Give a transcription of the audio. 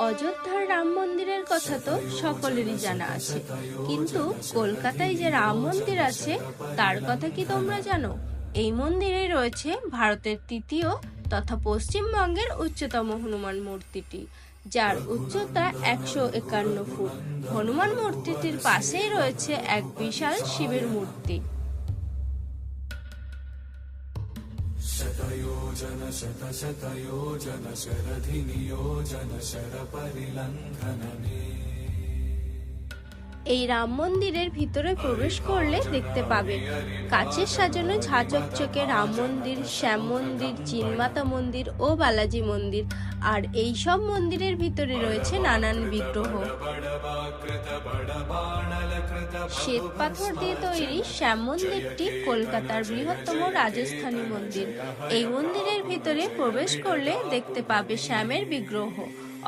অযোধ্যার রাম মন্দিরের কথা তো সকলেরই জানা আছে, কিন্তু কলকাতায় যে রাম মন্দির আছে তার কথা কি তোমরা জানো? এই মন্দিরে রয়েছে ভারতের তৃতীয় তথা পশ্চিমবঙ্গের উচ্চতম হনুমান মূর্তিটি, যার উচ্চতা 151 ফুট। হনুমান মূর্তিটির পাশেই রয়েছে এক বিশাল শিবের মূর্তি। शतयोजन शतशतयोजन शरधिनियोजन शरपरिलङ्घनने। এই রাম মন্দিরের ভিতরে প্রবেশ করলে দেখতে পাবে কাচের সাজানো ঝাঁচকচকে রাম মন্দির, শ্যাম মন্দির, চিনমাতা মন্দির ও বালাজি মন্দির। আর এই সব মন্দিরের ভিতরে রয়েছে নানান বিগ্রহ। শ্বেত পাথর দিয়ে তৈরি শ্যাম মন্দিরটি কলকাতার বৃহত্তম রাজস্থানী মন্দির। এই মন্দিরের ভিতরে প্রবেশ করলে দেখতে পাবে শ্যামের বিগ্রহ।